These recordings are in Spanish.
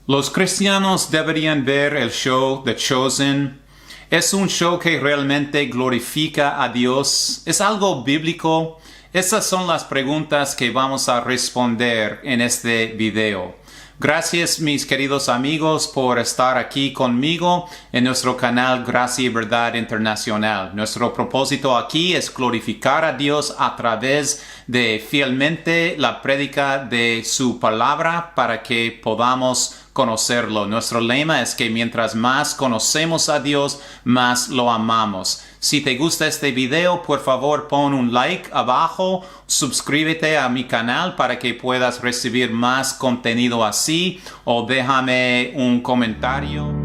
Los cristianos deberían ver el show The Chosen. ¿Es un show que realmente glorifica a Dios? ¿Es algo bíblico? Esas son las preguntas que vamos a responder en este video. Gracias, mis queridos amigos, por estar aquí conmigo en nuestro canal Gracia y Verdad Internacional. Nuestro propósito aquí es glorificar a Dios a través de fielmente la prédica de su palabra para que podamos conocerlo. Nuestro lema es que mientras más conocemos a Dios, más lo amamos. Si te gusta este video, por favor pon un like abajo, suscríbete a mi canal para que puedas recibir más contenido así o déjame un comentario.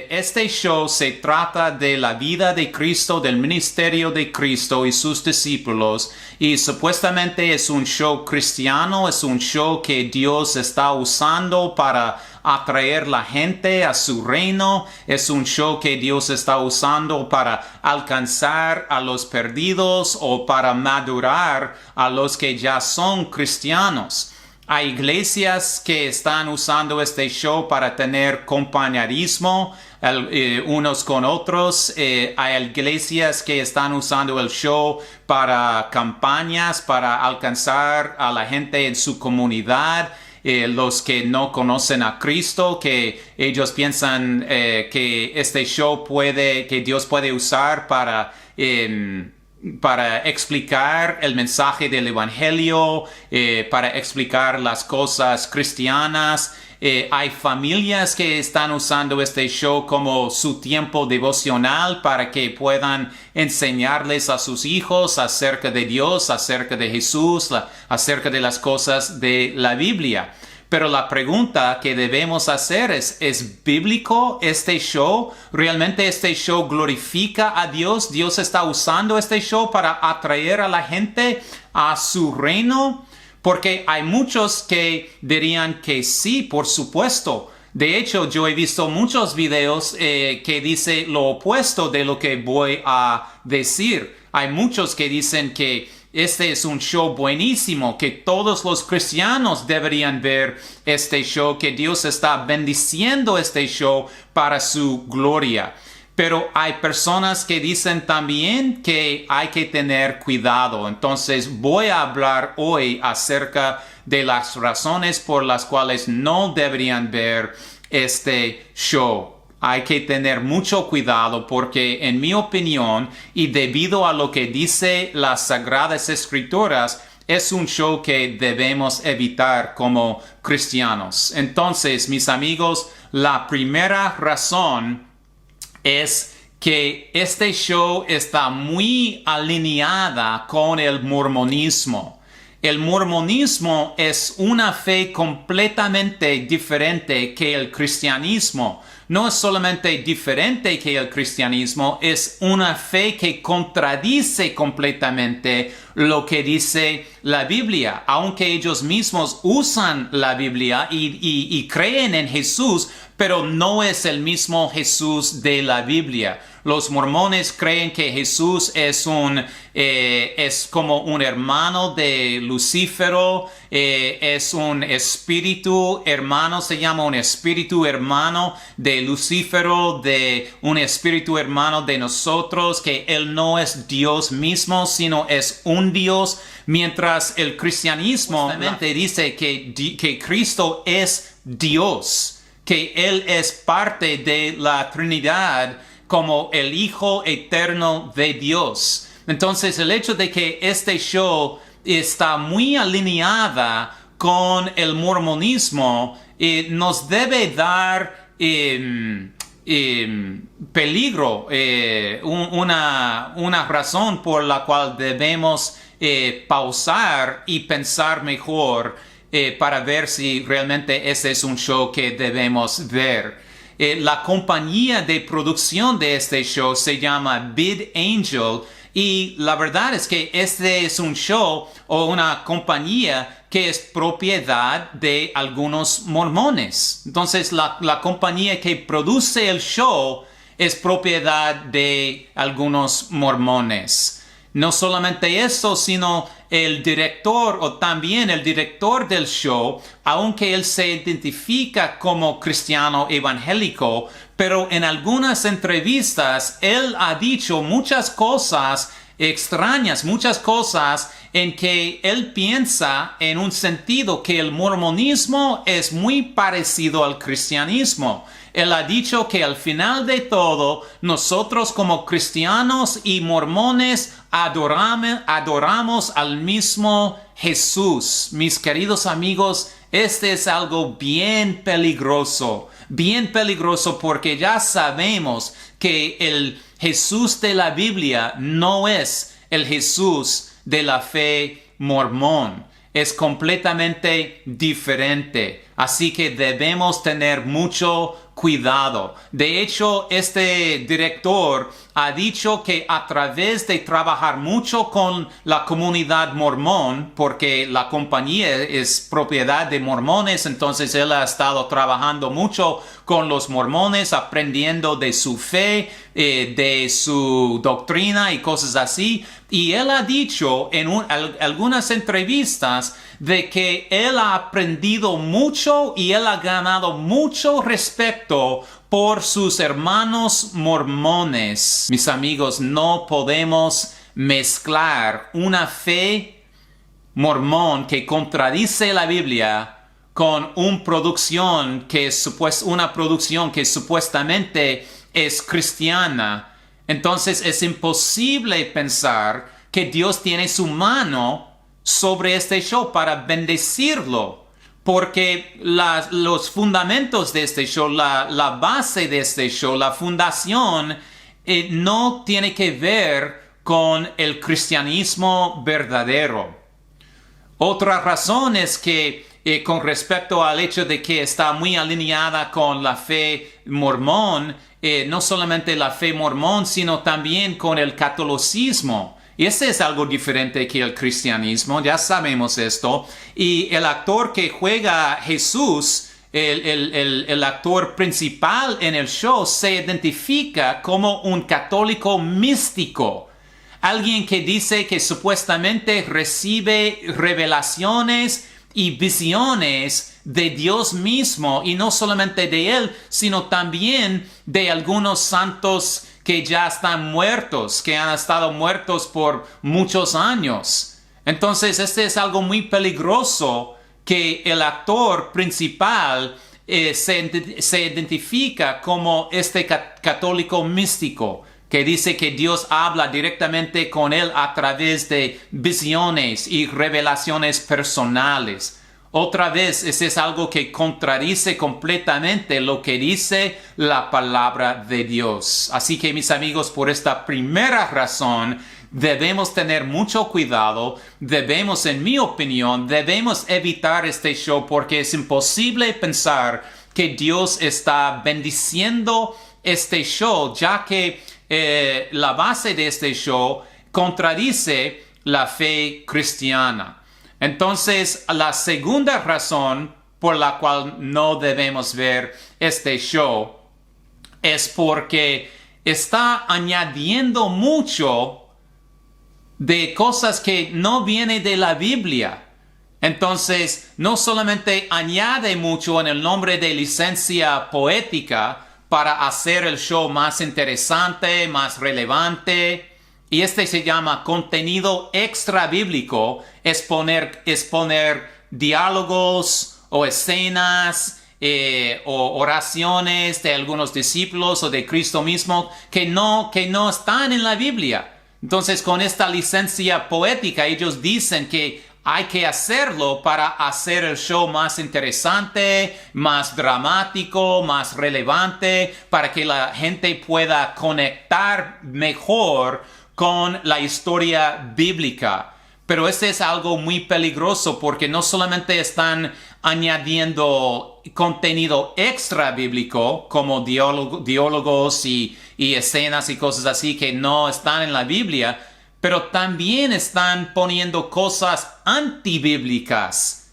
Este show se trata de la vida de Cristo, del ministerio de Cristo y sus discípulos, y supuestamente es un show cristiano, es un show que Dios está usando para atraer la gente a su reino, es un show que Dios está usando para alcanzar a los perdidos o para madurar a los que ya son cristianos. Hay iglesias que están usando este show para tener compañerismo unos con otros. Hay iglesias que están usando el show para campañas, para alcanzar a la gente en su comunidad. Los que no conocen a Cristo, que ellos piensan que este show que Dios puede usar para explicar el mensaje del evangelio, para explicar las cosas cristianas. Hay familias que están usando este show como su tiempo devocional para que puedan enseñarles a sus hijos acerca de Dios, acerca de Jesús, acerca de las cosas de la Biblia. Pero la pregunta que debemos hacer ¿es bíblico este show? ¿Realmente este show glorifica a Dios? ¿Dios está usando este show para atraer a la gente a su reino? Porque hay muchos que dirían que sí, por supuesto. De hecho, yo he visto muchos videos que dicen lo opuesto de lo que voy a decir. Hay muchos que dicen que este es un show buenísimo, que todos los cristianos deberían ver este show, que Dios está bendiciendo este show para su gloria. Pero hay personas que dicen también que hay que tener cuidado. Entonces voy a hablar hoy acerca de las razones por las cuales no deberían ver este show. Hay que tener mucho cuidado porque, en mi opinión, y debido a lo que dice las Sagradas Escrituras, es un show que debemos evitar como cristianos. Entonces, mis amigos, la primera razón es que este show está muy alineada con el mormonismo. El mormonismo es una fe completamente diferente que el cristianismo. No es solamente diferente que el cristianismo, es una fe que contradice completamente lo que dice la Biblia. Aunque ellos mismos usan la Biblia y creen en Jesús, pero no es el mismo Jesús de la Biblia. Los mormones creen que Jesús es como un hermano de Lucífero, es un espíritu hermano, se llama un espíritu hermano de Lucífero, de un espíritu hermano de nosotros, que él no es Dios mismo, sino es un Dios, mientras el cristianismo justamente dice que Cristo es Dios, que Él es parte de la Trinidad como el Hijo eterno de Dios. Entonces, el hecho de que este show está muy alineada con el mormonismo nos debe dar peligro, una razón por la cual debemos pausar y pensar mejor para ver si realmente ese es un show que debemos ver. La compañía de producción de este show se llama VidAngel, y la verdad es que este es un show o una compañía que es propiedad de algunos mormones. Entonces la compañía que produce el show es propiedad de algunos mormones. No solamente eso, sino el director o también el director del show, aunque él se identifica como cristiano evangélico, pero en algunas entrevistas él ha dicho muchas cosas extrañas, muchas cosas en que él piensa en un sentido que el mormonismo es muy parecido al cristianismo. Él ha dicho que al final de todo, nosotros como cristianos y mormones adoramos al mismo Jesús. Mis queridos amigos, este es algo bien peligroso porque ya sabemos que el Jesús de la Biblia no es el Jesús de la fe mormón. Es completamente diferente. Así que debemos tener mucho cuidado. De hecho, este director ha dicho que a través de trabajar mucho con la comunidad mormón, porque la compañía es propiedad de mormones, entonces él ha estado trabajando mucho con los mormones, aprendiendo de su fe, de su doctrina y cosas así. Y él ha dicho en algunas entrevistas de que él ha aprendido mucho y él ha ganado mucho respeto por sus hermanos mormones. Mis amigos, no podemos mezclar una fe mormón que contradice la Biblia con una producción que supuestamente es cristiana. Entonces es imposible pensar que Dios tiene su mano sobre este show para bendecirlo, porque los fundamentos de este show, la base de este show, la fundación, no tiene que ver con el cristianismo verdadero. Otra razón es que con respecto al hecho de que está muy alineada con la fe mormón, no solamente la fe mormón, sino también con el catolicismo. Y ese es algo diferente que el cristianismo, ya sabemos esto. Y el actor que juega a Jesús, el actor principal en el show, se identifica como un católico místico. Alguien que dice que supuestamente recibe revelaciones y visiones de Dios mismo, y no solamente de Él, sino también de algunos santos que ya están muertos, que han estado muertos por muchos años. Entonces, este es algo muy peligroso, que el actor principal se identifica como este católico místico, que dice que Dios habla directamente con él a través de visiones y revelaciones personales. Otra vez, ese es algo que contradice completamente lo que dice la palabra de Dios. Así que, mis amigos, por esta primera razón, debemos tener mucho cuidado. Debemos, en mi opinión, evitar este show, porque es imposible pensar que Dios está bendiciendo este show, ya que la base de este show contradice la fe cristiana. Entonces, la segunda razón por la cual no debemos ver este show es porque está añadiendo mucho de cosas que no vienen de la Biblia. Entonces, no solamente añade mucho en el nombre de licencia poética para hacer el show más interesante, más relevante. Y este se llama contenido extra bíblico, es poner diálogos o escenas o oraciones de algunos discípulos o de Cristo mismo que no están en la Biblia. Entonces, con esta licencia poética, ellos dicen que hay que hacerlo para hacer el show más interesante, más dramático, más relevante, para que la gente pueda conectar mejor con la historia bíblica. Pero este es algo muy peligroso, porque no solamente están añadiendo contenido extra bíblico como diálogos y escenas y cosas así que no están en la Biblia, pero también están poniendo cosas antibíblicas,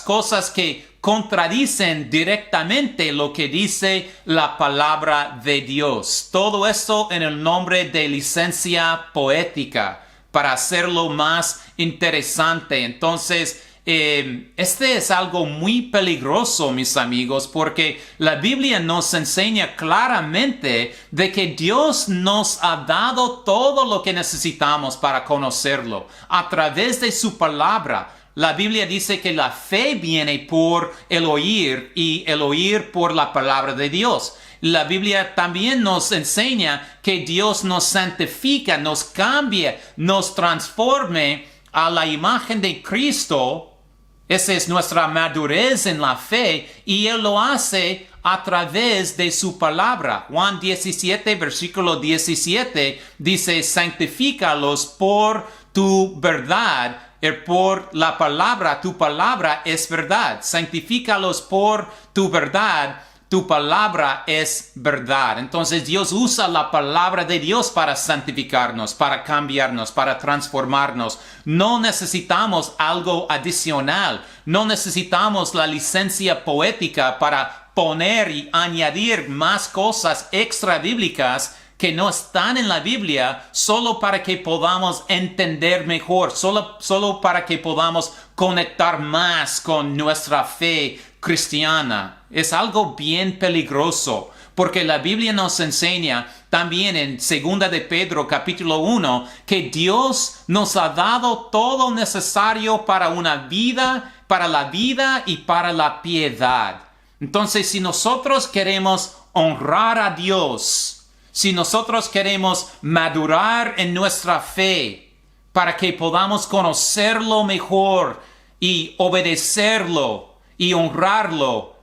cosas que contradicen directamente lo que dice la palabra de Dios. Todo esto en el nombre de licencia poética, para hacerlo más interesante. Entonces, este es algo muy peligroso, mis amigos, porque la Biblia nos enseña claramente de que Dios nos ha dado todo lo que necesitamos para conocerlo a través de su palabra. La Biblia dice que la fe viene por el oír y el oír por la palabra de Dios. La Biblia también nos enseña que Dios nos santifica, nos cambia, nos transforme a la imagen de Cristo. Esa es nuestra madurez en la fe y Él lo hace a través de su palabra. Juan 17, versículo 17 dice, santifícalos por tu verdad. Por la palabra, tu palabra es verdad. Santifícalos por tu verdad. Tu palabra es verdad. Entonces Dios usa la palabra de Dios para santificarnos, para cambiarnos, para transformarnos. No necesitamos algo adicional. No necesitamos la licencia poética para poner y añadir más cosas extra bíblicas que no están en la Biblia, solo para que podamos entender mejor, solo para que podamos conectar más con nuestra fe cristiana. Es algo bien peligroso, porque la Biblia nos enseña también en 2 de Pedro capítulo 1 que Dios nos ha dado todo necesario para una vida, para la vida y para la piedad. Entonces, si nosotros queremos honrar a Dios, si nosotros queremos madurar en nuestra fe para que podamos conocerlo mejor y obedecerlo y honrarlo,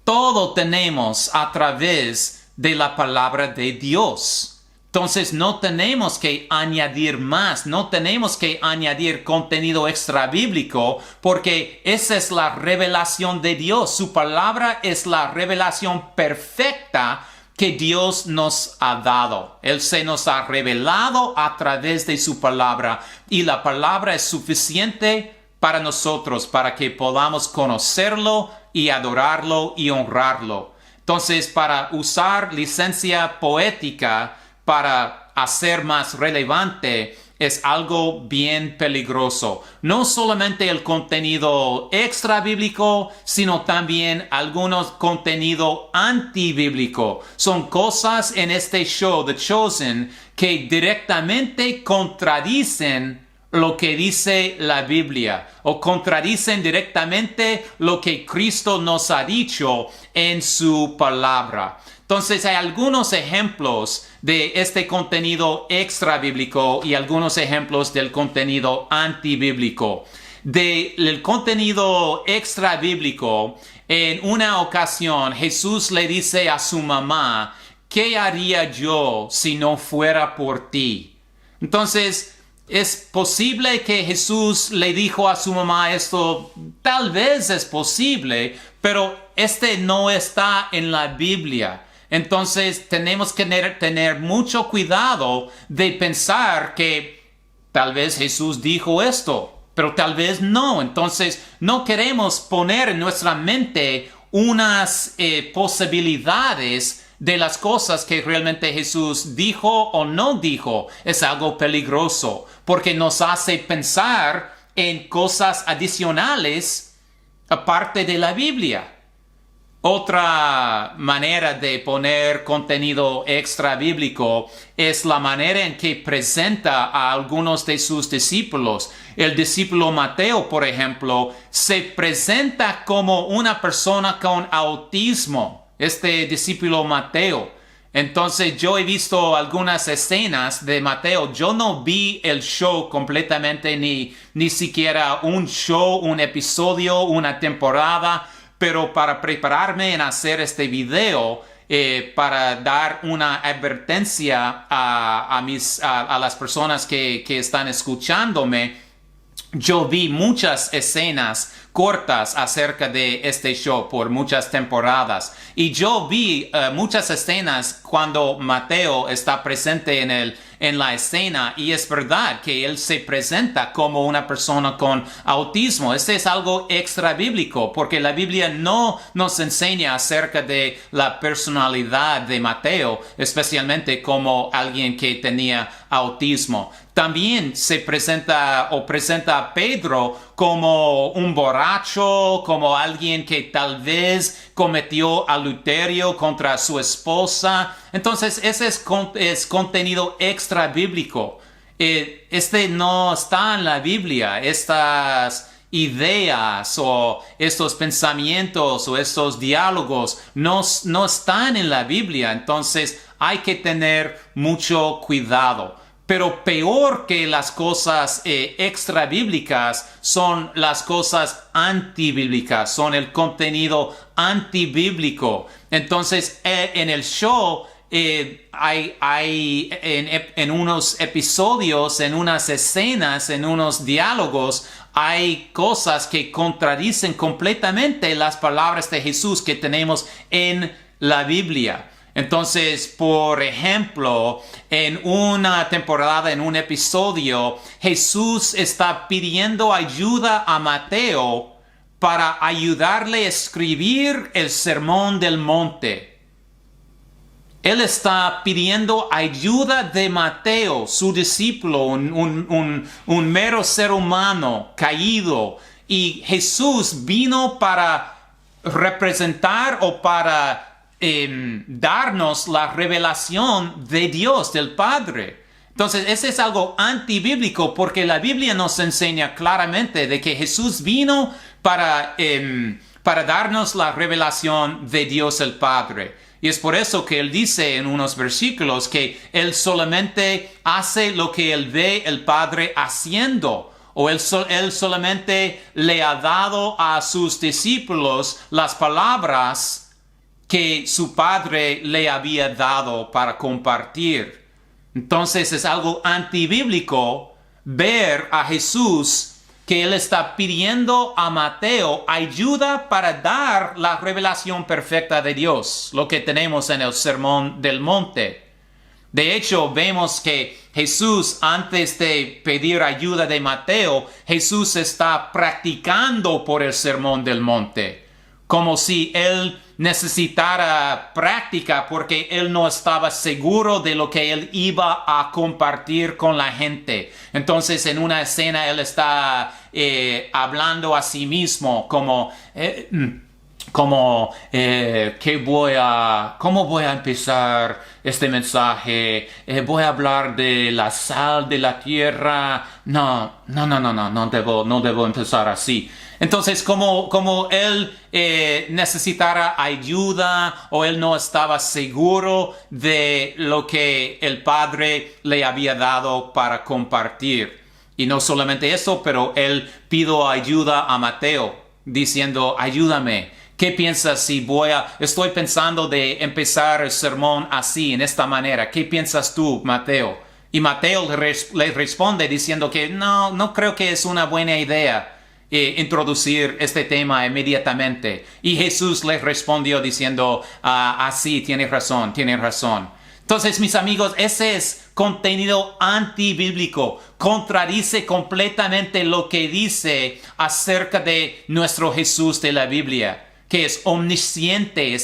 todo tenemos a través de la palabra de Dios. Entonces no tenemos que añadir más, no tenemos que añadir contenido extra bíblico, porque esa es la revelación de Dios. Su palabra es la revelación perfecta que Dios nos ha dado. Él se nos ha revelado a través de su palabra y la palabra es suficiente para nosotros, para que podamos conocerlo y adorarlo y honrarlo. Entonces, para usar licencia poética para hacer más relevante es algo bien peligroso. No solamente el contenido extra bíblico, sino también algunos contenido antibíblico. Son cosas en este show, The Chosen, que directamente contradicen lo que dice la Biblia o contradicen directamente lo que Cristo nos ha dicho en su palabra. Entonces hay algunos ejemplos de este contenido extra bíblico y algunos ejemplos del contenido antibíblico. Del contenido extra bíblico, en una ocasión Jesús le dice a su mamá, ¿qué haría yo si no fuera por ti? Entonces, ¿es posible que Jesús le dijo a su mamá esto? Tal vez es posible, pero no está en la Biblia. Entonces tenemos que tener mucho cuidado de pensar que tal vez Jesús dijo esto, pero tal vez no. Entonces no queremos poner en nuestra mente unas posibilidades de las cosas que realmente Jesús dijo o no dijo. Es algo peligroso porque nos hace pensar en cosas adicionales aparte de la Biblia. Otra manera de poner contenido extra bíblico es la manera en que presenta a algunos de sus discípulos. El discípulo Mateo, por ejemplo, se presenta como una persona con autismo. Este discípulo Mateo. Entonces yo he visto algunas escenas de Mateo. Yo no vi el show completamente, ni siquiera un show, un episodio, una temporada. Pero para prepararme en hacer este video, para dar una advertencia a las personas que están escuchándome, yo vi muchas escenas cortas acerca de este show por muchas temporadas. Y yo vi muchas escenas cuando Mateo está presente en la escena, y es verdad que él se presenta como una persona con autismo. Este es algo extra bíblico, porque la Biblia no nos enseña acerca de la personalidad de Mateo, especialmente como alguien que tenía autismo. También se presenta a Pedro como un borracho, como alguien que tal vez cometió adulterio contra su esposa. Entonces, ese es contenido extra bíblico. Este no está en la Biblia. Estas ideas o estos pensamientos o estos diálogos no están en la Biblia. Entonces, hay que tener mucho cuidado. Pero peor que las cosas extra bíblicas son las cosas antibíblicas, son el contenido antibíblico. Entonces, en el show hay en unos episodios, en unas escenas, en unos diálogos, hay cosas que contradicen completamente las palabras de Jesús que tenemos en la Biblia. Entonces, por ejemplo, en una temporada, en un episodio, Jesús está pidiendo ayuda a Mateo para ayudarle a escribir el Sermón del Monte. Él está pidiendo ayuda de Mateo, su discípulo, un mero ser humano caído. Y Jesús vino para representar o para darnos la revelación de Dios, del Padre. Entonces, ese es algo antibíblico, porque la Biblia nos enseña claramente de que Jesús vino para darnos la revelación de Dios el Padre. Y es por eso que Él dice en unos versículos que Él solamente hace lo que Él ve el Padre haciendo. O él solamente le ha dado a sus discípulos las palabras que su Padre le había dado para compartir. Entonces es algo antibíblico ver a Jesús que Él está pidiendo a Mateo ayuda para dar la revelación perfecta de Dios, lo que tenemos en el Sermón del Monte. De hecho, vemos que Jesús, antes de pedir ayuda de Mateo, Jesús está practicando por el Sermón del Monte, como si Él necesitara práctica porque Él no estaba seguro de lo que Él iba a compartir con la gente. Entonces, en una escena, Él está hablando a sí mismo como ¿cómo voy a empezar este mensaje? ¿Voy a hablar de la sal de la tierra? No debo empezar así. Entonces, como él necesitara ayuda o él no estaba seguro de lo que el Padre le había dado para compartir. Y no solamente eso, pero él pidió ayuda a Mateo, diciendo, ayúdame. ¿Qué piensas si estoy pensando de empezar el sermón así, en esta manera? ¿Qué piensas tú, Mateo? Y Mateo le responde diciendo que no creo que es una buena idea introducir este tema inmediatamente. Y Jesús le respondió diciendo, así, tienes razón. Entonces, mis amigos, ese es contenido antibíblico. Contradice completamente lo que dice acerca de nuestro Jesús de la Biblia, que es omnisciente,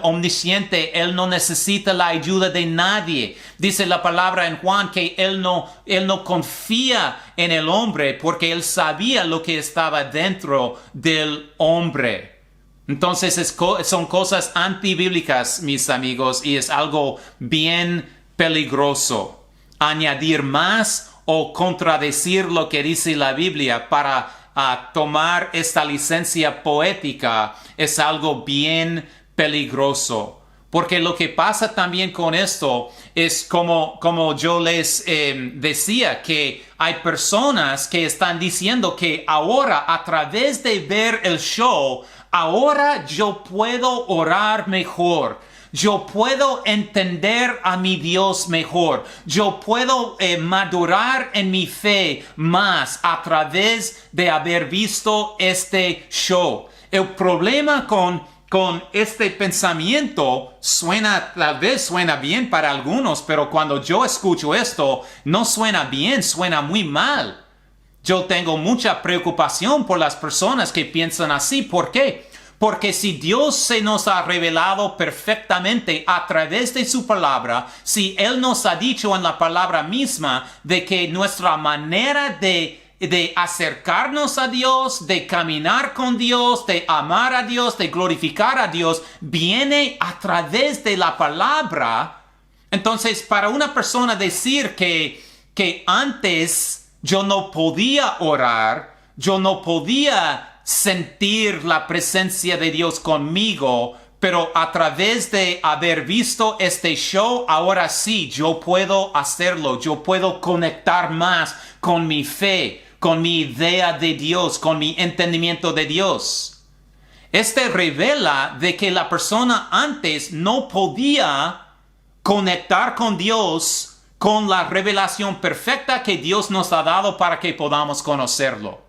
omnisciente, Él no necesita la ayuda de nadie. Dice la palabra en Juan que Él no confía en el hombre porque Él sabía lo que estaba dentro del hombre. Entonces son cosas antibíblicas, mis amigos, y es algo bien peligroso. Añadir más o contradecir lo que dice la Biblia para tomar esta licencia poética es algo bien peligroso. Porque lo que pasa también con esto es como yo les decía, que hay personas que están diciendo que ahora, a través de ver el show, ahora yo puedo orar mejor. Yo puedo entender a mi Dios mejor. Yo puedo madurar en mi fe más a través de haber visto este show. El problema con este pensamiento tal vez suena bien para algunos, pero cuando yo escucho esto, no suena bien, suena muy mal. Yo tengo mucha preocupación por las personas que piensan así. ¿Por qué? Porque si Dios se nos ha revelado perfectamente a través de su palabra, si Él nos ha dicho en la palabra misma de que nuestra manera de acercarnos a Dios, de caminar con Dios, de amar a Dios, de glorificar a Dios, viene a través de la palabra. Entonces, para una persona decir que antes yo no podía orar, yo no podía sentir la presencia de Dios conmigo, pero a través de haber visto este show, ahora sí, yo puedo hacerlo, yo puedo conectar más con mi fe, con mi idea de Dios, con mi entendimiento de Dios. Este revela de que la persona antes no podía conectar con Dios con la revelación perfecta que Dios nos ha dado para que podamos conocerlo.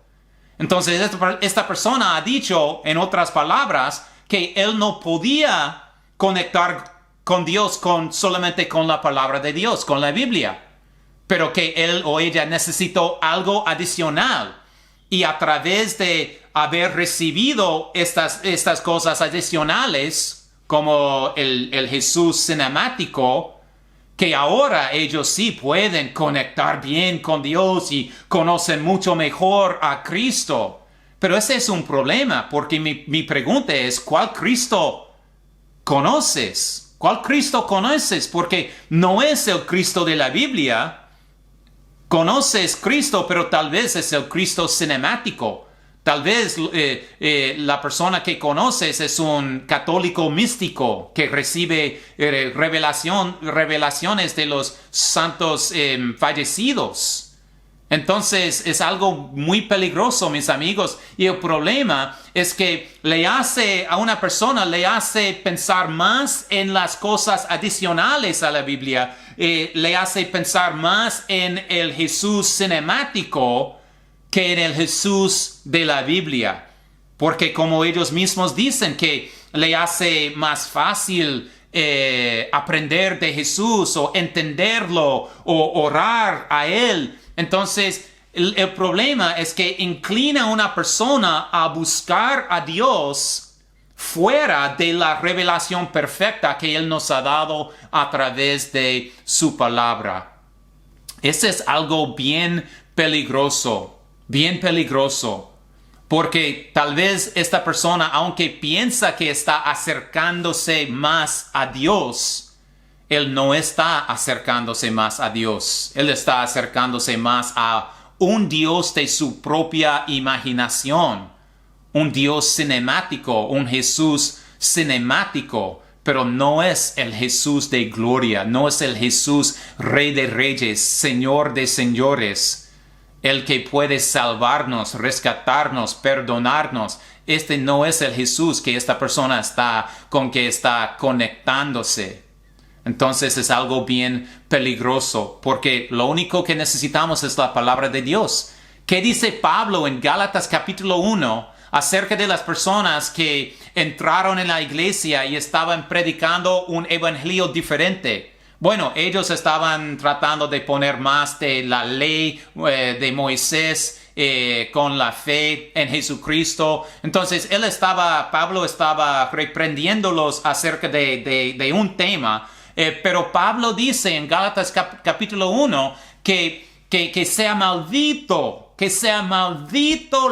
Entonces, esta persona ha dicho, en otras palabras, que él no podía conectar con Dios solamente con la palabra de Dios, con la Biblia, pero que él o ella necesitó algo adicional. Y a través de haber recibido estas cosas adicionales, como el Jesús cinemático, que ahora ellos sí pueden conectar bien con Dios y conocen mucho mejor a Cristo. Pero ese es un problema, porque mi pregunta es, ¿cuál Cristo conoces? ¿Cuál Cristo conoces? Porque no es el Cristo de la Biblia. Conoces Cristo, pero tal vez es el Cristo cinemático. Tal vez la persona que conoces es un católico místico que recibe revelaciones de los santos fallecidos. Entonces es algo muy peligroso, mis amigos. Y el problema es que a una persona le hace pensar más en las cosas adicionales a la Biblia. Le hace pensar más en el Jesús cinemático que en el Jesús de la Biblia. Porque como ellos mismos dicen que le hace más fácil aprender de Jesús o entenderlo o orar a Él. Entonces el problema es que inclina a una persona a buscar a Dios fuera de la revelación perfecta que Él nos ha dado a través de su palabra. Ese es algo bien peligroso. Bien peligroso, porque tal vez esta persona, aunque piensa que está acercándose más a Dios, él no está acercándose más a Dios. Él está acercándose más a un Dios de su propia imaginación, un Dios cinemático, un Jesús cinemático, pero no es el Jesús de gloria, no es el Jesús Rey de Reyes, Señor de Señores. El que puede salvarnos, rescatarnos, perdonarnos. Este no es el Jesús que esta persona está conectándose. Entonces es algo bien peligroso, porque lo único que necesitamos es la palabra de Dios. ¿Qué dice Pablo en Gálatas capítulo 1 acerca de las personas que entraron en la iglesia y estaban predicando un evangelio diferente? Bueno, ellos estaban tratando de poner más de la ley de Moisés con la fe en Jesucristo. Entonces, Pablo estaba reprendiéndolos acerca de un tema. Pero Pablo dice en Gálatas capítulo 1 que sea maldito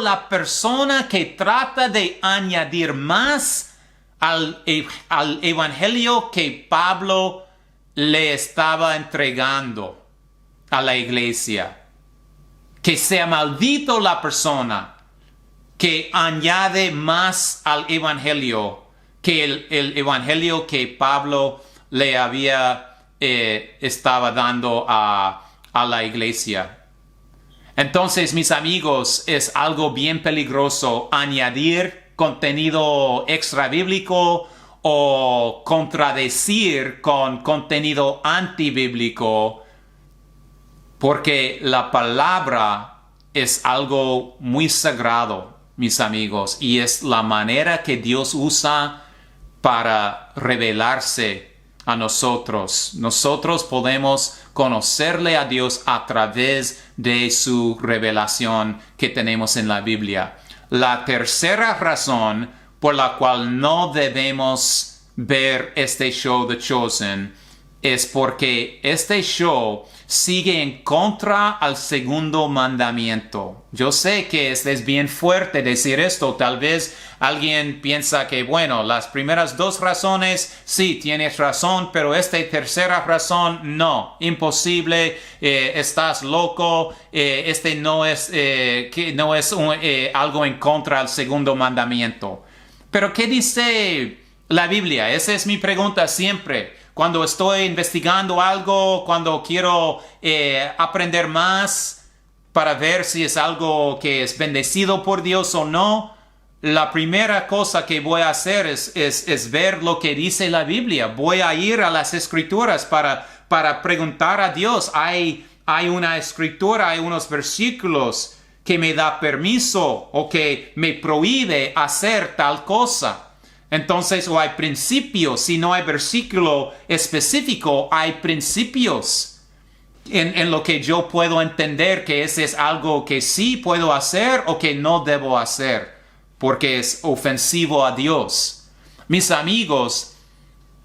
la persona que trata de añadir más al evangelio que Pablo le estaba entregando a la iglesia. Que sea maldito la persona que añade más al evangelio que el evangelio que Pablo le estaba dando a la iglesia. Entonces, mis amigos, es algo bien peligroso añadir contenido extra bíblico o contradecir con contenido antibíblico, porque la palabra es algo muy sagrado, mis amigos, y es la manera que Dios usa para revelarse a nosotros. Nosotros podemos conocerle a Dios a través de su revelación que tenemos en la Biblia. La tercera razón por la cual no debemos ver este show The Chosen es porque este show sigue en contra al segundo mandamiento. Yo sé que es bien fuerte decir esto. Tal vez alguien piensa que, bueno, las primeras dos razones, sí, tienes razón, pero esta tercera razón, no, imposible, estás loco, no es algo en contra al segundo mandamiento. Pero ¿qué dice la Biblia? Esa es mi pregunta siempre. Cuando estoy investigando algo, cuando quiero aprender más para ver si es algo que es bendecido por Dios o no, la primera cosa que voy a hacer es ver lo que dice la Biblia. Voy a ir a las Escrituras para preguntar a Dios. Hay una escritura, hay unos versículos que me da permiso o que me prohíbe hacer tal cosa. Entonces, o hay principios, si no hay versículo específico, hay principios en lo que yo puedo entender que ese es algo que sí puedo hacer o que no debo hacer, porque es ofensivo a Dios. Mis amigos,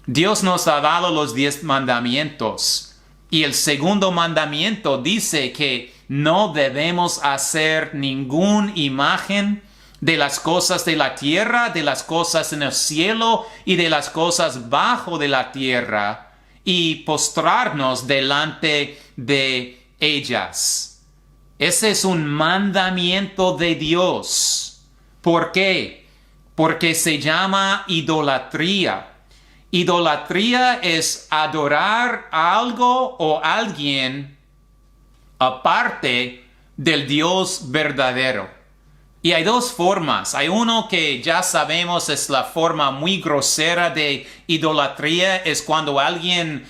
Dios nos ha dado los 10 mandamientos y el segundo mandamiento dice que no debemos hacer ninguna imagen de las cosas de la tierra, de las cosas en el cielo y de las cosas bajo de la tierra, y postrarnos delante de ellas. Ese es un mandamiento de Dios. ¿Por qué? Porque se llama idolatría. Idolatría es adorar a algo o a alguien aparte del Dios verdadero. Y hay dos formas. Hay uno que ya sabemos es la forma muy grosera de idolatría. Es cuando alguien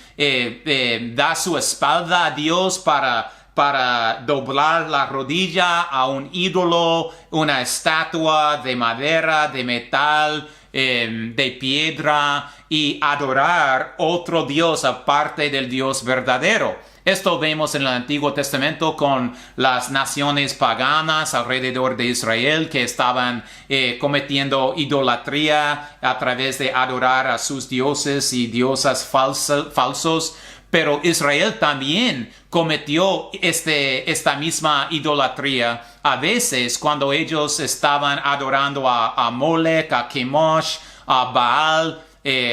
da su espalda a Dios para doblar la rodilla a un ídolo, una estatua de madera, de metal, de piedra, y adorar otro Dios aparte del Dios verdadero. Esto vemos en el Antiguo Testamento con las naciones paganas alrededor de Israel que estaban cometiendo idolatría a través de adorar a sus dioses y diosas falsos. Pero Israel también cometió esta misma idolatría a veces cuando ellos estaban adorando a Molech, a Chemosh, a Baal,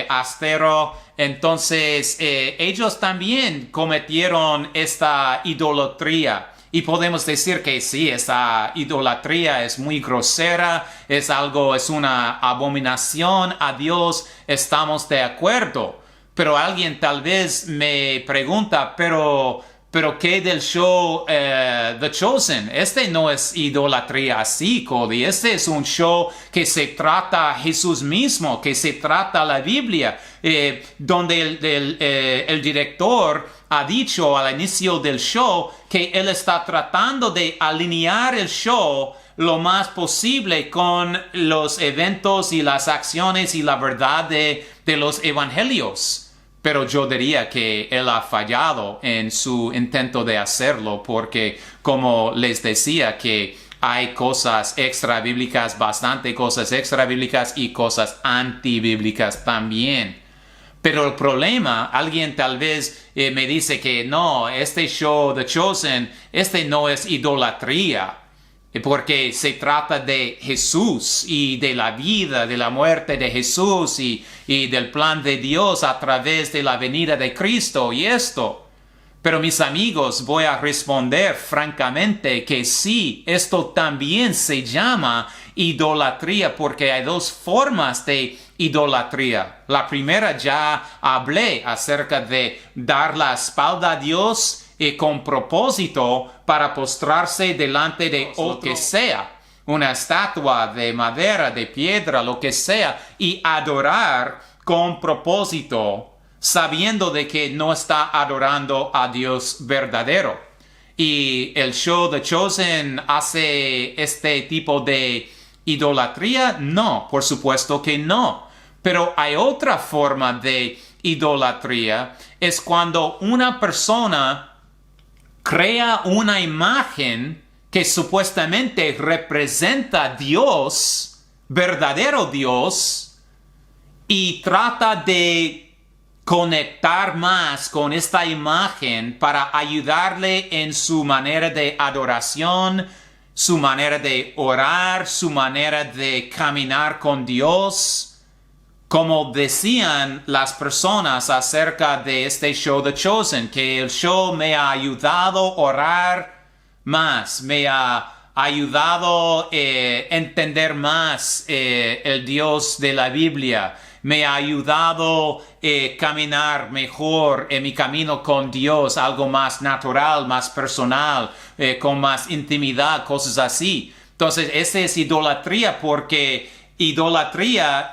Astero. Entonces ellos también cometieron esta idolatría. Y podemos decir que sí, esta idolatría es muy grosera, es una abominación a Dios, estamos de acuerdo. Pero alguien tal vez me pregunta, pero ¿qué del show The Chosen? Este no es idolatría así, Cody. Este es un show que se trata a Jesús mismo, que se trata a la Biblia, donde el director ha dicho al inicio del show que él está tratando de alinear el show lo más posible con los eventos y las acciones y la verdad de los evangelios. Pero yo diría que él ha fallado en su intento de hacerlo porque, como les decía, que hay cosas extra bíblicas, bastante cosas extra bíblicas y cosas antibíblicas también. Pero el problema, alguien tal vez me dice que no, este show The Chosen, no es idolatría. Porque se trata de Jesús y de la vida, de la muerte de Jesús y del plan de Dios a través de la venida de Cristo y esto. Pero mis amigos, voy a responder francamente que sí, esto también se llama idolatría porque hay dos formas de idolatría. La primera ya hablé acerca de dar la espalda a Dios con propósito para postrarse delante de lo que sea, una estatua de madera, de piedra, lo que sea, y adorar con propósito, sabiendo de que no está adorando a Dios verdadero. Y el show The Chosen hace este tipo de idolatría. No, por supuesto que no. Pero hay otra forma de idolatría. Es cuando una persona crea una imagen que supuestamente representa a Dios, verdadero Dios, y trata de conectar más con esta imagen para ayudarle en su manera de adoración, su manera de orar, su manera de caminar con Dios. Como decían las personas acerca de este show The Chosen, que el show me ha ayudado a orar más, me ha ayudado a entender más el Dios de la Biblia, me ha ayudado a caminar mejor en mi camino con Dios, algo más natural, más personal, con más intimidad, cosas así. Entonces, esa es idolatría, porque idolatría,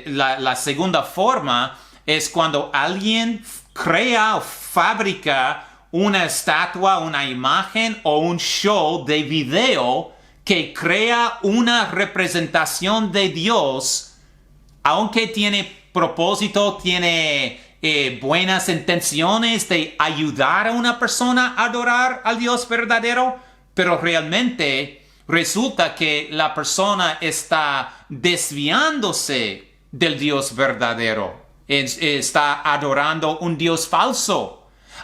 la segunda forma, es cuando alguien crea o fabrica una estatua, una imagen o un show de video que crea una representación de Dios, aunque tiene propósito, tiene buenas intenciones de ayudar a una persona a adorar al Dios verdadero, pero realmente resulta que la persona está desviándose del Dios verdadero, está adorando un Dios falso,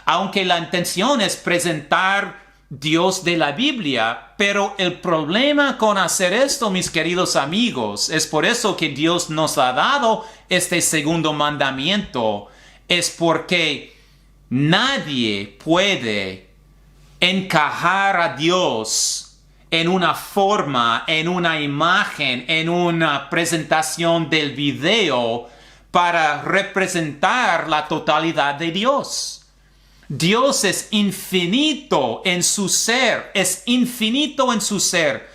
aunque la intención es presentar Dios de la Biblia. Pero el problema con hacer esto, mis queridos amigos, es por eso que Dios nos ha dado este segundo mandamiento, es porque nadie puede encajar a Dios en una forma, en una imagen, en una presentación del video para representar la totalidad de Dios. Dios es infinito en su ser, es infinito en su ser.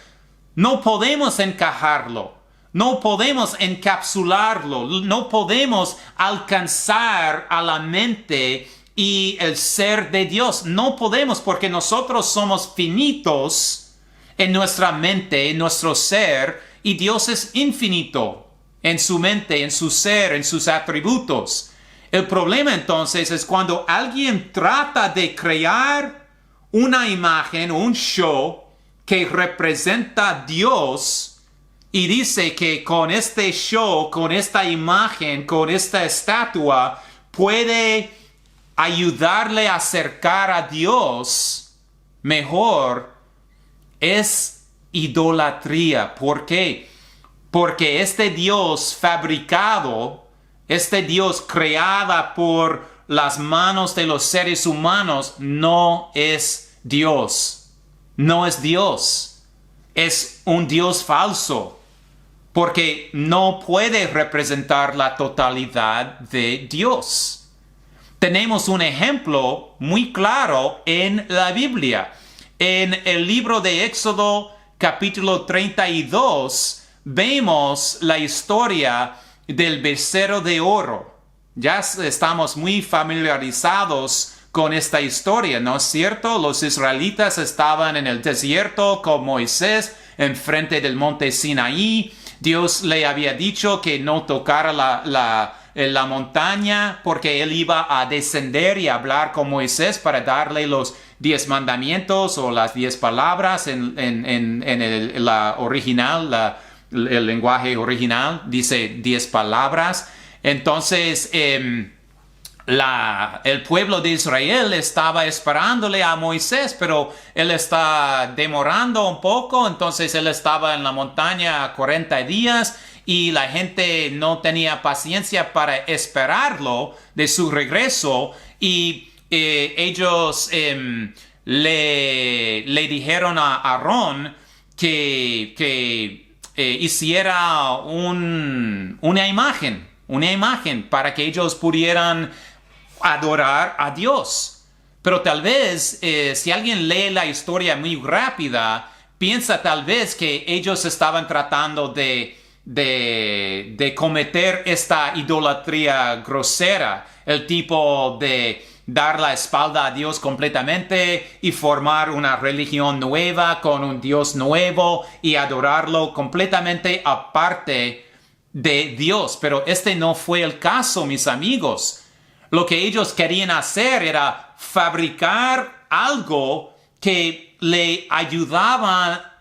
No podemos encajarlo, no podemos encapsularlo, no podemos alcanzar a la mente y el ser de Dios. No podemos, porque nosotros somos finitos en nuestra mente, en nuestro ser, y Dios es infinito en su mente, en su ser, en sus atributos. El problema entonces es cuando alguien trata de crear una imagen o un show que representa a Dios y dice que con este show, con esta imagen, con esta estatua, puede ayudarle a acercar a Dios mejor. Es idolatría. ¿Por qué? Porque este Dios fabricado, este Dios creada por las manos de los seres humanos, no es Dios. No es Dios. Es un Dios falso, porque no puede representar la totalidad de Dios. Tenemos un ejemplo muy claro en la Biblia. En el libro de Éxodo, capítulo 32, vemos la historia del becerro de oro. Ya estamos muy familiarizados con esta historia, ¿no es cierto? Los israelitas estaban en el desierto con Moisés enfrente del monte Sinaí. Dios le había dicho que no tocara la montaña, porque él iba a descender y hablar con Moisés para darle los 10 mandamientos o las 10 palabras en la original, el lenguaje original dice 10 palabras. Entonces el pueblo de Israel estaba esperándole a Moisés, pero él está demorando un poco. Entonces él estaba en la montaña 40 días y la gente no tenía paciencia para esperarlo de su regreso, y ellos le dijeron a Aarón que hiciera una imagen para que ellos pudieran adorar a Dios. Pero tal vez, si alguien lee la historia muy rápida, piensa tal vez que ellos estaban tratando de de cometer esta idolatría grosera, el tipo de dar la espalda a Dios completamente y formar una religión nueva con un Dios nuevo y adorarlo completamente aparte de Dios. Pero este no fue el caso, mis amigos. Lo que ellos querían hacer era fabricar algo que le ayudaba a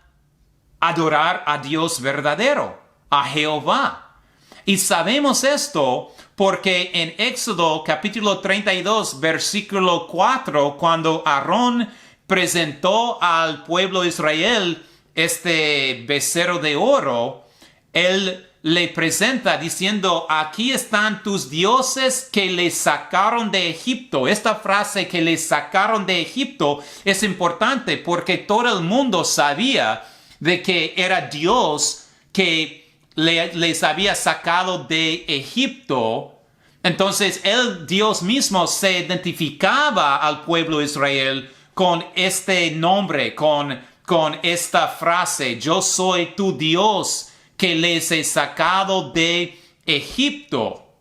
adorar a Dios verdadero, a Jehová. Y sabemos esto porque en Éxodo capítulo 32, versículo 4, cuando Aarón presentó al pueblo de Israel este becerro de oro, él le presenta diciendo, aquí están tus dioses que les sacaron de Egipto. Esta frase que les sacaron de Egipto es importante porque todo el mundo sabía de que era Dios que les había sacado de Egipto. Entonces Dios mismo se identificaba al pueblo de Israel con este nombre, con esta frase, yo soy tu Dios que les he sacado de Egipto.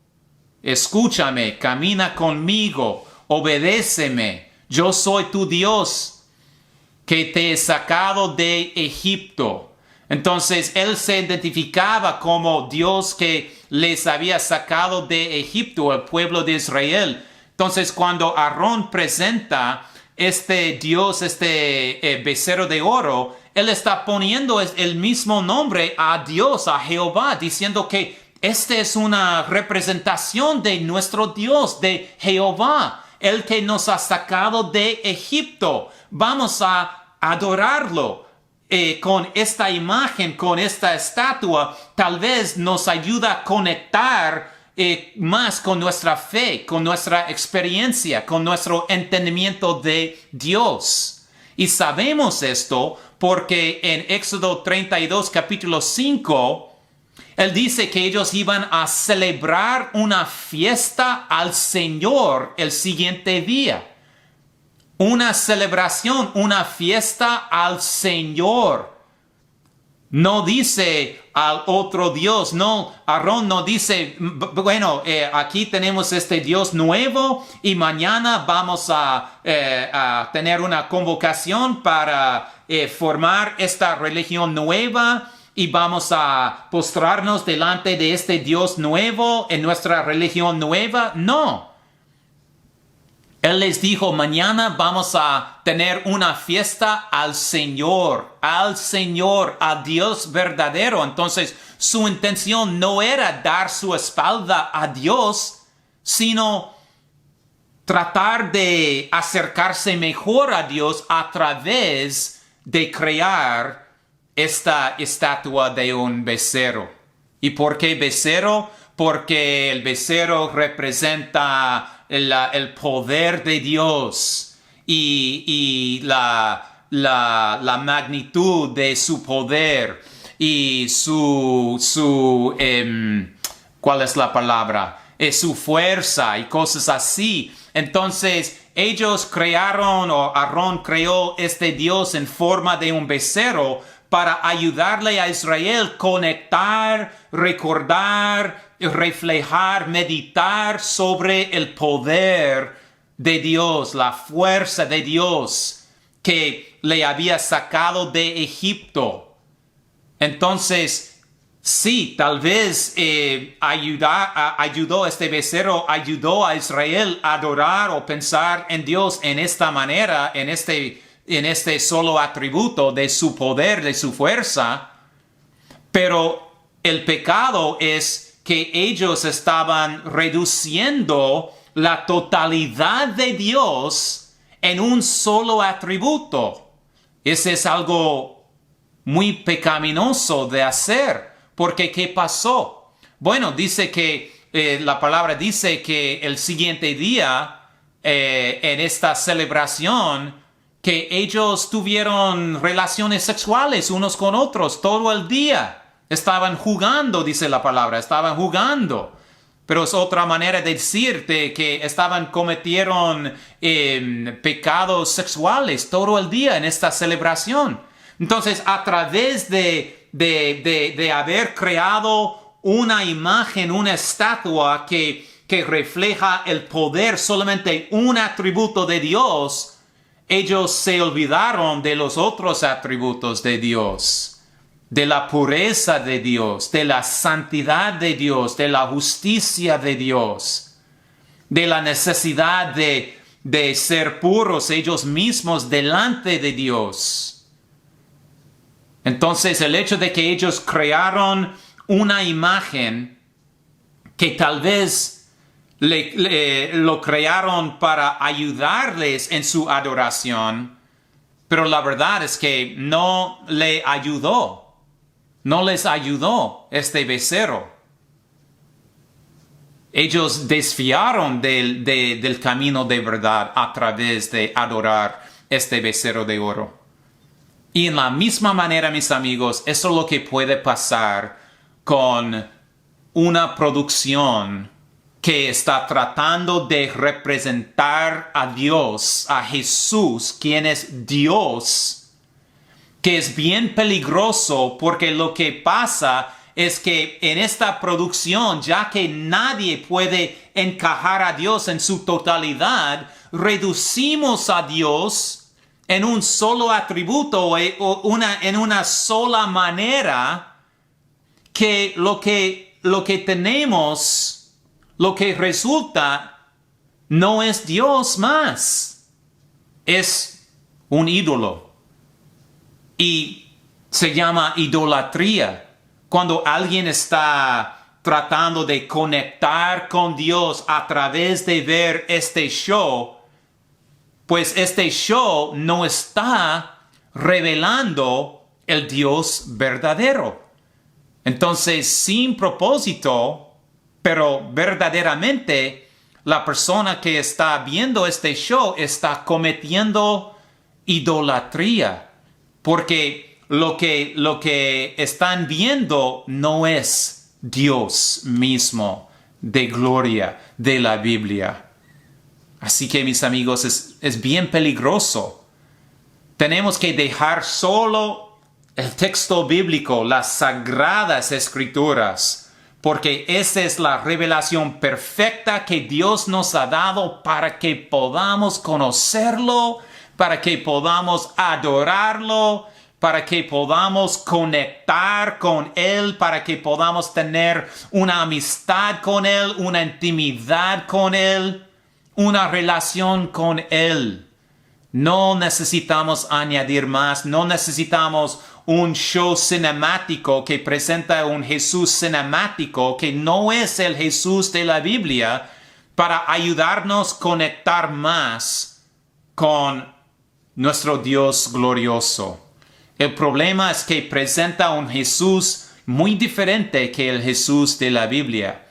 Escúchame, camina conmigo, obedéceme, yo soy tu Dios que te he sacado de Egipto. Entonces él se identificaba como Dios que les había sacado de Egipto, el pueblo de Israel. Entonces cuando Aarón presenta este Dios, becerro de oro, él está poniendo el mismo nombre a Dios, a Jehová, diciendo que esta es una representación de nuestro Dios, de Jehová, el que nos ha sacado de Egipto. Vamos a adorarlo. Con esta imagen, con esta estatua, tal vez nos ayuda a conectar más con nuestra fe, con nuestra experiencia, con nuestro entendimiento de Dios. Y sabemos esto porque en Éxodo 32, capítulo 5, él dice que ellos iban a celebrar una fiesta al Señor el siguiente día. Una celebración, una fiesta al Señor. No dice al otro Dios, no, Aarón no dice, bueno, aquí tenemos este Dios nuevo y mañana vamos a tener una convocación para formar esta religión nueva y vamos a postrarnos delante de este Dios nuevo en nuestra religión nueva. No. Él les dijo, mañana vamos a tener una fiesta al Señor, a Dios verdadero. Entonces, su intención no era dar su espalda a Dios, sino tratar de acercarse mejor a Dios a través de crear esta estatua de un becerro. ¿Y por qué becerro? Porque el becerro representa el poder de Dios y la magnitud de su poder y ¿cuál es la palabra? Su fuerza y cosas así. Entonces ellos crearon, o Aarón creó este Dios en forma de un becerro para ayudarle a Israel conectar, recordar, reflejar, meditar sobre el poder de Dios, la fuerza de Dios que le había sacado de Egipto. Entonces, sí, tal vez ayudó este becerro, ayudó a Israel a adorar o pensar en Dios en esta manera, en este solo atributo de su poder, de su fuerza, pero el pecado es que ellos estaban reduciendo la totalidad de Dios en un solo atributo. Ese es algo muy pecaminoso de hacer, porque ¿qué pasó? Bueno, dice que la palabra dice que el siguiente día, en esta celebración, que ellos tuvieron relaciones sexuales unos con otros todo el día. Estaban jugando, dice la palabra, estaban jugando. Pero es otra manera de decirte que cometieron pecados sexuales todo el día en esta celebración. Entonces, a través de de haber creado una imagen, una estatua que refleja el poder, solamente un atributo de Dios, ellos se olvidaron de los otros atributos de Dios, de la pureza de Dios, de la santidad de Dios, de la justicia de Dios, de la necesidad de ser puros ellos mismos delante de Dios. Entonces, el hecho de que ellos crearon una imagen que tal vez lo crearon para ayudarles en su adoración, pero la verdad es que no les ayudó este becerro. Ellos desviaron del camino de verdad a través de adorar este becerro de oro. Y en la misma manera, mis amigos, eso es lo que puede pasar con una producción que está tratando de representar a Dios, a Jesús, quien es Dios, que es bien peligroso porque lo que pasa es que en esta producción, ya que nadie puede encajar a Dios en su totalidad, reducimos a Dios en un solo atributo o en una sola manera, que lo que tenemos, lo que resulta, no es Dios más, es un ídolo. Y se llama idolatría. Cuando alguien está tratando de conectar con Dios a través de ver este show, pues este show no está revelando el Dios verdadero. Entonces, sin propósito, pero verdaderamente, la persona que está viendo este show está cometiendo idolatría, porque lo que están viendo no es Dios mismo de gloria de la Biblia. Así que, mis amigos, es bien peligroso. Tenemos que dejar solo el texto bíblico, las sagradas escrituras, porque esa es la revelación perfecta que Dios nos ha dado para que podamos conocerlo, para que podamos adorarlo, para que podamos conectar con Él, para que podamos tener una amistad con Él, una intimidad con Él, una relación con Él. No necesitamos añadir más, no necesitamos un show cinemático que presenta un Jesús cinemático que no es el Jesús de la Biblia para ayudarnos a conectar más con nuestro Dios glorioso. El problema es que presenta un Jesús muy diferente que el Jesús de la Biblia.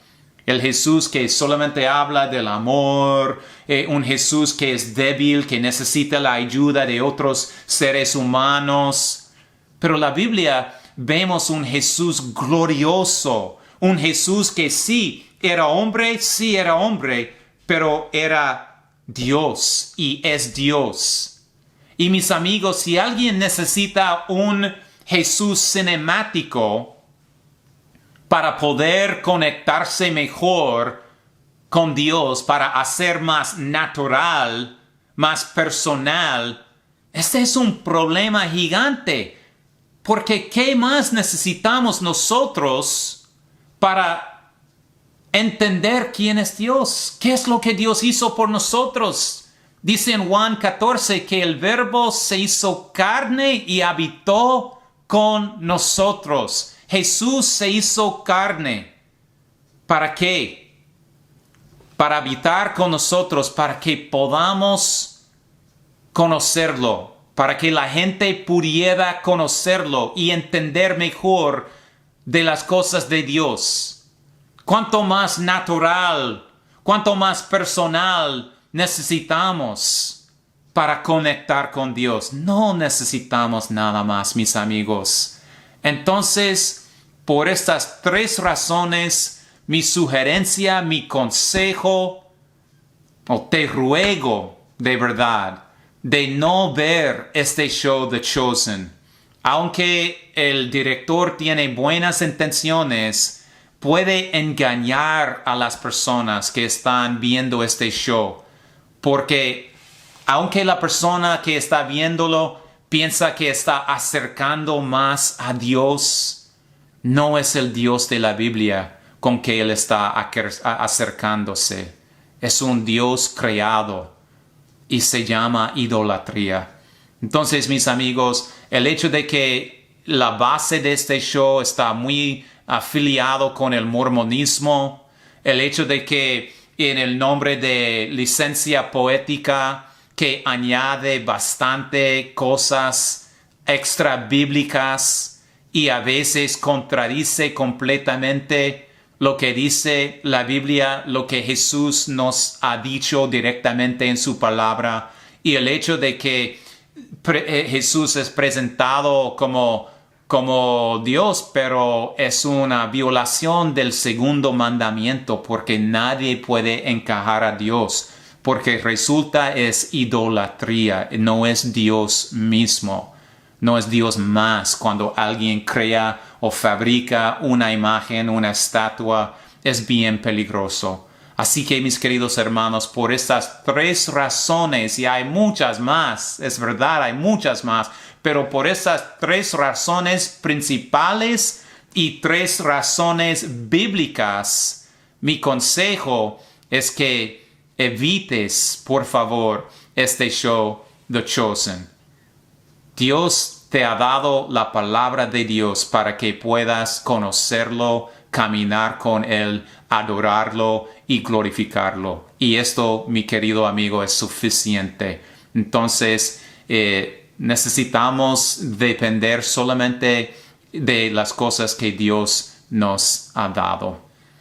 El Jesús que solamente habla del amor, un Jesús que es débil, que necesita la ayuda de otros seres humanos. Pero en la Biblia vemos un Jesús glorioso, un Jesús que sí era hombre, pero era Dios y es Dios. Y mis amigos, si alguien necesita un Jesús cinemático para poder conectarse mejor con Dios, para hacer más natural, más personal, este es un problema gigante. Porque ¿qué más necesitamos nosotros para entender quién es Dios? ¿Qué es lo que Dios hizo por nosotros? Dice en Juan 14 que el Verbo se hizo carne y habitó con nosotros. Jesús se hizo carne. ¿Para qué? Para habitar con nosotros, para que podamos conocerlo, para que la gente pudiera conocerlo y entender mejor de las cosas de Dios. Cuanto más natural, cuanto más personal necesitamos para conectar con Dios. No necesitamos nada más, mis amigos. Entonces, por estas 3 razones, mi sugerencia, mi consejo, o te ruego de verdad, de no ver este show The Chosen. Aunque el director tiene buenas intenciones, puede engañar a las personas que están viendo este show. Porque aunque la persona que está viéndolo piensa que está acercando más a Dios, no es el Dios de la Biblia con que él está acercándose. Es un Dios creado y se llama idolatría. Entonces, mis amigos, el hecho de que la base de este show está muy afiliado con el mormonismo, el hecho de que en el nombre de licencia poética que añade bastante cosas extra bíblicas y a veces contradice completamente lo que dice la Biblia, lo que Jesús nos ha dicho directamente en su palabra, y el hecho de que Jesús es presentado como Dios, pero es una violación del segundo mandamiento, porque nadie puede encajar a Dios, porque resulta es idolatría, no es Dios mismo, no es Dios más. Cuando alguien crea o fabrica una imagen, una estatua, es bien peligroso. Así que, mis queridos hermanos, por estas 3 razones, y hay muchas más, es verdad, hay muchas más, pero por estas 3 razones principales y 3 razones bíblicas, mi consejo es que evites, por favor, este show, The Chosen. Dios te ha dado la palabra de Dios para que puedas conocerlo, caminar con Él, adorarlo y glorificarlo. Y esto, mi querido amigo, es suficiente. Entonces, necesitamos depender solamente de las cosas que Dios nos ha dado.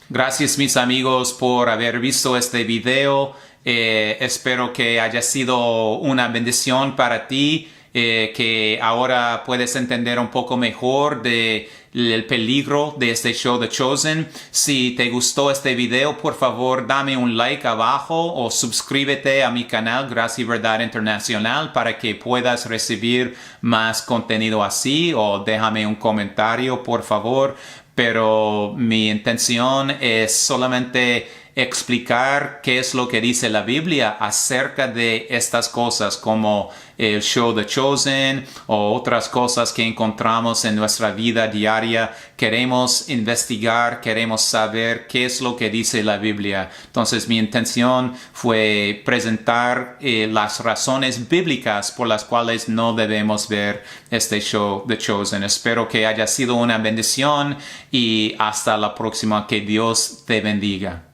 Gracias, mis amigos, por haber visto este video. Espero que haya sido una bendición para ti. Que ahora puedes entender un poco mejor del peligro de este show The Chosen. Si te gustó este video, por favor dame un like abajo o suscríbete a mi canal Gracia y Verdad Internacional para que puedas recibir más contenido así, o déjame un comentario, por favor. Pero mi intención es solamente explicar qué es lo que dice la Biblia acerca de estas cosas, como el show The Chosen o otras cosas que encontramos en nuestra vida diaria. Queremos investigar, queremos saber qué es lo que dice la Biblia. Entonces, mi intención fue presentar las razones bíblicas por las cuales no debemos ver este show The Chosen. Espero que haya sido una bendición y hasta la próxima. Que Dios te bendiga.